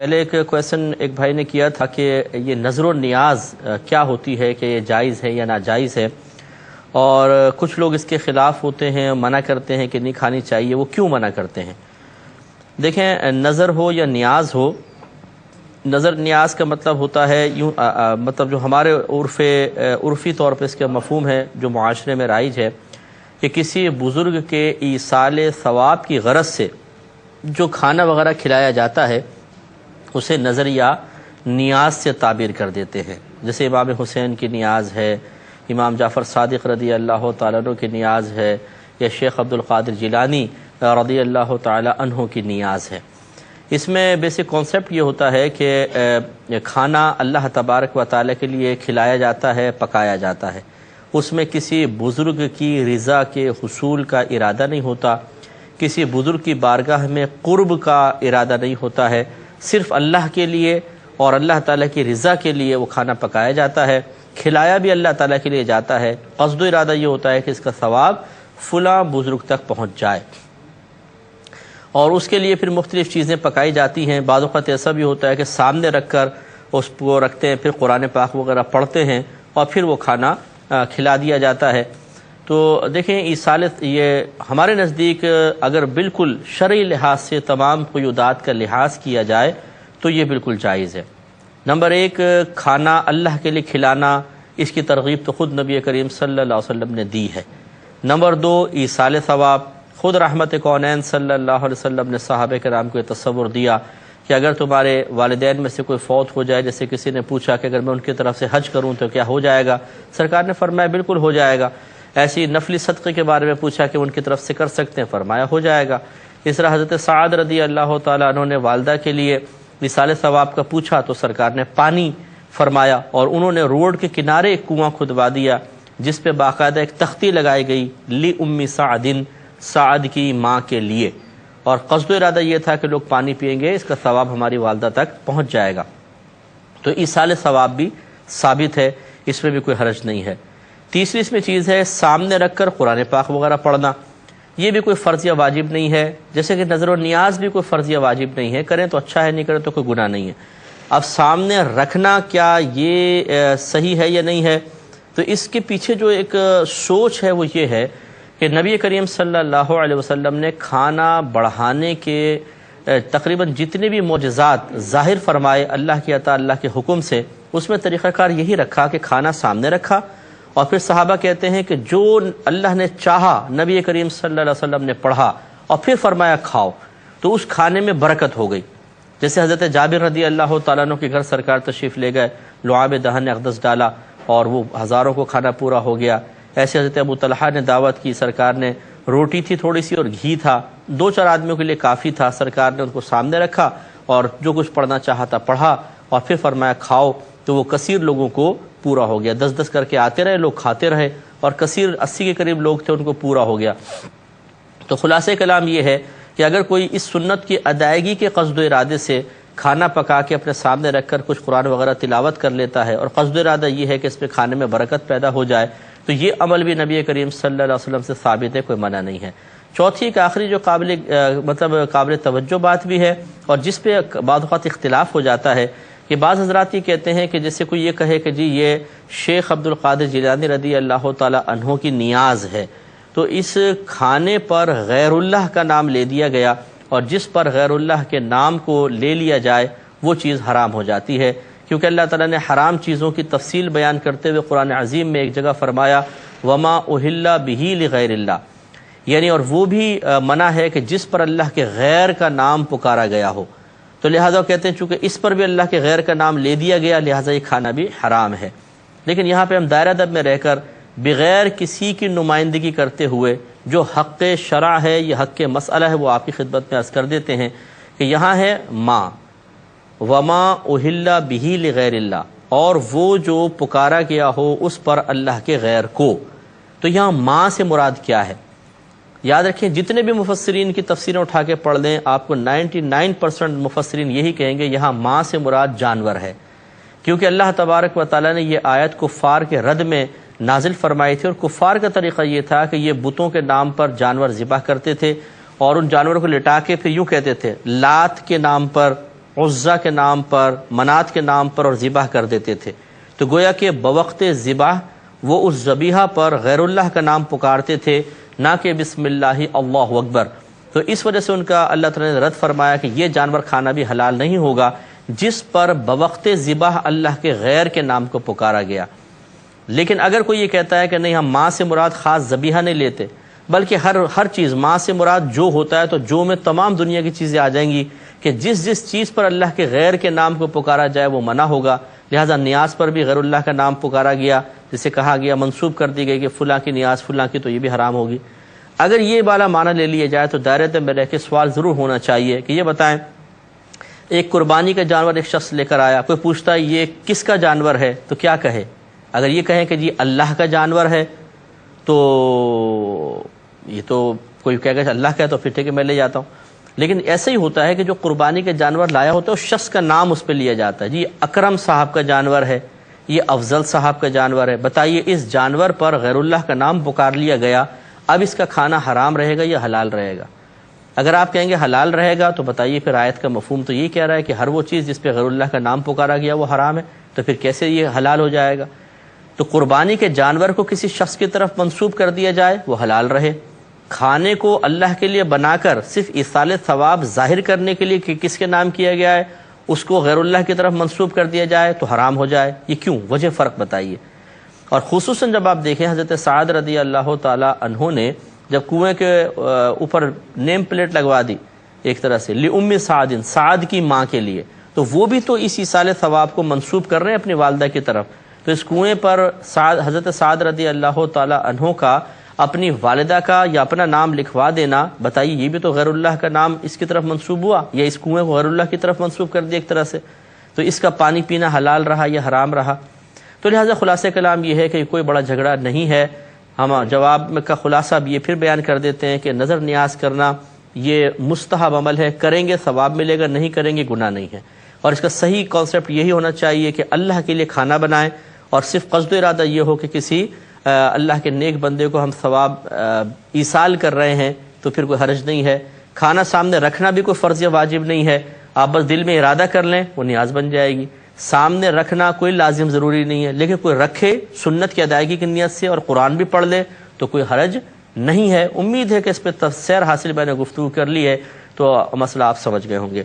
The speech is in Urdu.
پہلے ایک کویشچن ایک بھائی نے کیا تھا کہ یہ نظر و نیاز کیا ہوتی ہے، کہ یہ جائز ہے یا ناجائز ہے، اور کچھ لوگ اس کے خلاف ہوتے ہیں، منع کرتے ہیں کہ نہیں کھانی چاہیے۔ وہ کیوں منع کرتے ہیں؟ دیکھیں، نظر ہو یا نیاز ہو، نظر نیاز کا مطلب ہوتا ہے یوں مطلب جو ہمارے عرفی طور پہ اس کا مفہوم ہے، جو معاشرے میں رائج ہے، کہ کسی بزرگ کے ایصال ثواب کی غرض سے جو کھانا وغیرہ کھلایا جاتا ہے اسے نظر یا نیاز سے تعبیر کر دیتے ہیں۔ جیسے امام حسین کی نیاز ہے، امام جعفر صادق رضی اللہ تعالیٰ عنہ کی نیاز ہے، یا شیخ عبد القادر جیلانی رضی اللہ تعالیٰ عنہ کی نیاز ہے۔ اس میں بیسک کانسیپٹ یہ ہوتا ہے کہ کھانا اللہ تبارک و تعالیٰ کے لیے کھلایا جاتا ہے، پکایا جاتا ہے، اس میں کسی بزرگ کی رضا کے حصول کا ارادہ نہیں ہوتا، کسی بزرگ کی بارگاہ میں قرب کا ارادہ نہیں ہوتا ہے، صرف اللہ کے لیے اور اللہ تعالیٰ کی رضا کے لیے وہ کھانا پکایا جاتا ہے، کھلایا بھی اللہ تعالیٰ کے لیے جاتا ہے۔ قصد و ارادہ یہ ہوتا ہے کہ اس کا ثواب فلاں بزرگ تک پہنچ جائے، اور اس کے لیے پھر مختلف چیزیں پکائی جاتی ہیں۔ بعض اوقات ایسا بھی ہوتا ہے کہ سامنے رکھ کر اس کو رکھتے ہیں، پھر قرآن پاک وغیرہ پڑھتے ہیں اور پھر وہ کھانا کھلا دیا جاتا ہے۔ تو دیکھیں، ایصالت یہ ہمارے نزدیک اگر بالکل شرعی لحاظ سے تمام قیودات کا لحاظ کیا جائے تو یہ بالکل جائز ہے۔ نمبر ایک، کھانا اللہ کے لیے کھلانا، اس کی ترغیب تو خود نبی کریم صلی اللہ علیہ وسلم نے دی ہے۔ نمبر دو، ایصال ثواب، خود رحمت کونین صلی اللہ علیہ وسلم نے صحابہ کرام کو یہ تصور دیا کہ اگر تمہارے والدین میں سے کوئی فوت ہو جائے، جیسے کسی نے پوچھا کہ اگر میں ان کی طرف سے حج کروں تو کیا ہو جائے گا؟ سرکار نے فرمایا بالکل ہو جائے گا۔ ایسی نفلی صدقے کے بارے میں پوچھا کہ ان کی طرف سے کر سکتے ہیں، فرمایا ہو جائے گا۔ اس طرح حضرت سعد رضی اللہ تعالیٰ عنہ نے والدہ کے لیے ایصال ثواب کا پوچھا تو سرکار نے پانی فرمایا، اور انہوں نے روڈ کے کنارے ایک کنواں کھدوا دیا جس پہ باقاعدہ ایک تختی لگائی گئی، لی امی سعدن، سعد کی ماں کے لیے، اور قصد و ارادہ یہ تھا کہ لوگ پانی پئیں گے، اس کا ثواب ہماری والدہ تک پہنچ جائے گا۔ تو ایصال ثواب بھی ثابت ہے، اس میں بھی کوئی حرج نہیں ہے۔ تیسری اس میں چیز ہے سامنے رکھ کر قرآن پاک وغیرہ پڑھنا، یہ بھی کوئی فرض یا واجب نہیں ہے، جیسے کہ نظر و نیاز بھی کوئی فرض یا واجب نہیں ہے، کریں تو اچھا ہے، نہیں کریں تو کوئی گناہ نہیں ہے۔ اب سامنے رکھنا کیا یہ صحیح ہے یا نہیں ہے؟ تو اس کے پیچھے جو ایک سوچ ہے وہ یہ ہے کہ نبی کریم صلی اللہ علیہ وسلم نے کھانا بڑھانے کے تقریباً جتنے بھی معجزات ظاہر فرمائے اللہ کی عطا، اللہ کے حکم سے، اس میں طریقہ کار یہی رکھا کہ کھانا سامنے رکھا، اور پھر صحابہ کہتے ہیں کہ جو اللہ نے چاہا نبی کریم صلی اللہ علیہ وسلم نے پڑھا اور پھر فرمایا کھاؤ، تو اس کھانے میں برکت ہو گئی۔ جیسے حضرت جابر رضی اللہ تعالیٰ عنہ کے گھر سرکار تشریف لے گئے، لعاب دہن نے اقدس ڈالا اور وہ ہزاروں کو کھانا پورا ہو گیا۔ ایسے حضرت ابو طلحہ نے دعوت کی، سرکار نے روٹی تھی تھوڑی سی اور گھی تھا، 2-4 آدمیوں کے لیے کافی تھا، سرکار نے ان کو سامنے رکھا اور جو کچھ پڑھنا چاہا تھا پڑھا، اور پھر فرمایا کھاؤ، تو وہ کثیر لوگوں کو پورا ہو گیا۔ 10-10 کر کے آتے رہے لوگ، کھاتے رہے، اور کثیر 80 کے قریب لوگ تھے، ان کو پورا ہو گیا۔ تو خلاصہ کلام یہ ہے کہ اگر کوئی اس سنت کی ادائیگی کے قصد و ارادے سے کھانا پکا کے اپنے سامنے رکھ کر کچھ قرآن وغیرہ تلاوت کر لیتا ہے، اور قصد و ارادہ یہ ہے کہ اس پہ کھانے میں برکت پیدا ہو جائے، تو یہ عمل بھی نبی کریم صلی اللہ علیہ وسلم سے ثابت ہے، کوئی منع نہیں ہے۔ چوتھی ایک آخری جو قابل توجہ بات بھی ہے، اور جس پہ بعض اوقات اختلاف ہو جاتا ہے، کہ بعض حضرات یہ کہتے ہیں کہ جیسے کوئی یہ کہے کہ جی یہ شیخ عبد القادر جیلانی رضی اللہ تعالی عنہ کی نیاز ہے، تو اس کھانے پر غیر اللہ کا نام لے دیا گیا، اور جس پر غیر اللہ کے نام کو لے لیا جائے وہ چیز حرام ہو جاتی ہے، کیونکہ اللہ تعالیٰ نے حرام چیزوں کی تفصیل بیان کرتے ہوئے قرآن عظیم میں ایک جگہ فرمایا وما اہل بہ لغیر اللہ، یعنی اور وہ بھی منع ہے کہ جس پر اللہ کے غیر کا نام پکارا گیا ہو، تو لہٰذا کہتے ہیں چونکہ اس پر بھی اللہ کے غیر کا نام لے دیا گیا، لہٰذا یہ کھانا بھی حرام ہے۔ لیکن یہاں پہ ہم دائرہ ادب میں رہ کر بغیر کسی کی نمائندگی کرتے ہوئے جو حق شرع ہے، یہ حق مسئلہ ہے، وہ آپ کی خدمت میں عرض کر دیتے ہیں کہ یہاں ہے ماں وما اہل بہ لغیر اللہ، اور وہ جو پکارا گیا ہو اس پر اللہ کے غیر کو، تو یہاں ماں سے مراد کیا ہے؟ یاد رکھیں، جتنے بھی مفسرین کی تفسیریں اٹھا کے پڑھ لیں، آپ کو 99% مفسرین یہی کہیں گے یہاں ماں سے مراد جانور ہے، کیونکہ اللہ تبارک و تعالیٰ نے یہ آیت کفار کے رد میں نازل فرمائی تھی، اور کفار کا طریقہ یہ تھا کہ یہ بتوں کے نام پر جانور ذبح کرتے تھے، اور ان جانوروں کو لٹا کے پھر یوں کہتے تھے لات کے نام پر عزا کے نام پر، منات کے نام پر اور ذبح کر دیتے تھے۔ تو گویا کہ بوقت ذبح وہ اس ذبیحہ پر غیر اللہ کا نام پکارتے تھے، نہ کہ بسم اللہ اللہ اکبر۔ تو اس وجہ سے ان کا اللہ تعالیٰ نے رد فرمایا کہ یہ جانور کھانا بھی حلال نہیں ہوگا جس پر بوقت ذبح اللہ کے غیر کے نام کو پکارا گیا۔ لیکن اگر کوئی یہ کہتا ہے کہ نہیں ہم ماں سے مراد خاص ذبیحہ نہیں لیتے، بلکہ ہر چیز ماں سے مراد جو ہوتا ہے، تو جو میں تمام دنیا کی چیزیں آ جائیں گی کہ جس چیز پر اللہ کے غیر کے نام کو پکارا جائے وہ منع ہوگا۔ لہٰذا نیاز پر بھی غیر اللہ کا نام پکارا گیا، جسے کہا گیا منسوب کر دی گئی کہ فلاں کی نیاز فلاں کی، تو یہ بھی حرام ہوگی۔ اگر یہ والا معنی لے لیا جائے تو دائرے میں رہ کے سوال ضرور ہونا چاہیے کہ یہ بتائیں، ایک قربانی کا جانور ایک شخص لے کر آیا، کوئی پوچھتا ہے یہ کس کا جانور ہے تو کیا کہے؟ اگر یہ کہیں کہ جی اللہ کا جانور ہے تو یہ تو کوئی کہے گا اللہ کا ہے تو پھر ٹھیک ہے میں لے جاتا ہوں۔ لیکن ایسا ہی ہوتا ہے کہ جو قربانی کے جانور لایا ہوتا ہے اس شخص کا نام اس پہ لیا جاتا ہے، جی اکرم صاحب کا جانور ہے، یہ افضل صاحب کا جانور ہے، بتائیے اس جانور پر غیر اللہ کا نام پکار لیا گیا، اب اس کا کھانا حرام رہے گا یا حلال رہے گا؟ اگر آپ کہیں گے حلال رہے گا تو بتائیے پھر آیت کا مفہوم تو یہ کہہ رہا ہے کہ ہر وہ چیز جس پہ غیر اللہ کا نام پکارا گیا وہ حرام ہے، تو پھر کیسے یہ حلال ہو جائے گا؟ تو قربانی کے جانور کو کسی شخص کی طرف منسوب کر دیا جائے وہ حلال رہے، کھانے کو اللہ کے لیے بنا کر صرف ایصال ثواب ظاہر کرنے کے لیے کہ کس کے نام کیا گیا ہے اس کو غیر اللہ کی طرف منسوب کر دیا جائے تو حرام ہو جائے، یہ کیوں؟ وجہ فرق بتائیے۔ اور خصوصاً جب آپ دیکھیں حضرت سعد رضی اللہ تعالی عنہ نے جب کنویں کے اوپر نیم پلیٹ لگوا دی ایک طرح سے لِأُمِّ سعد، سعد کی ماں کے لیے، تو وہ بھی تو اس ایصال ثواب کو منسوب کر رہے ہیں اپنی والدہ کی طرف۔ تو اس کنویں پر حضرت سعد رضی اللہ تعالی عنہ کا اپنی والدہ کا یا اپنا نام لکھوا دینا، بتائیے یہ بھی تو غیر اللہ کا نام اس کی طرف منسوب ہوا، یا اس کنویں کو غیر اللہ کی طرف منسوب کر دیا ایک طرح سے، تو اس کا پانی پینا حلال رہا یا حرام رہا؟ تو لہٰذا خلاصہ کلام یہ ہے کہ کوئی بڑا جھگڑا نہیں ہے۔ ہم جواب میں کا خلاصہ بھی یہ پھر بیان کر دیتے ہیں کہ نظر نیاز کرنا یہ مستحب عمل ہے، کریں گے ثواب ملے گا، نہیں کریں گے گناہ نہیں ہے۔ اور اس کا صحیح کانسیپٹ یہی ہونا چاہیے کہ اللہ کے لیے کھانا بنائیں اور صرف قصد و ارادہ یہ ہو کہ کسی اللہ کے نیک بندے کو ہم ثواب ایصال کر رہے ہیں تو پھر کوئی حرج نہیں ہے۔ کھانا سامنے رکھنا بھی کوئی فرض یا واجب نہیں ہے، آپ بس دل میں ارادہ کر لیں وہ نیاز بن جائے گی۔ سامنے رکھنا کوئی لازم ضروری نہیں ہے، لیکن کوئی رکھے سنت کی ادائیگی کی نیت سے اور قرآن بھی پڑھ لے تو کوئی حرج نہیں ہے۔ امید ہے کہ اس پہ تفسیر حاصل میں نے گفتگو کر لی ہے تو مسئلہ آپ سمجھ گئے ہوں گے۔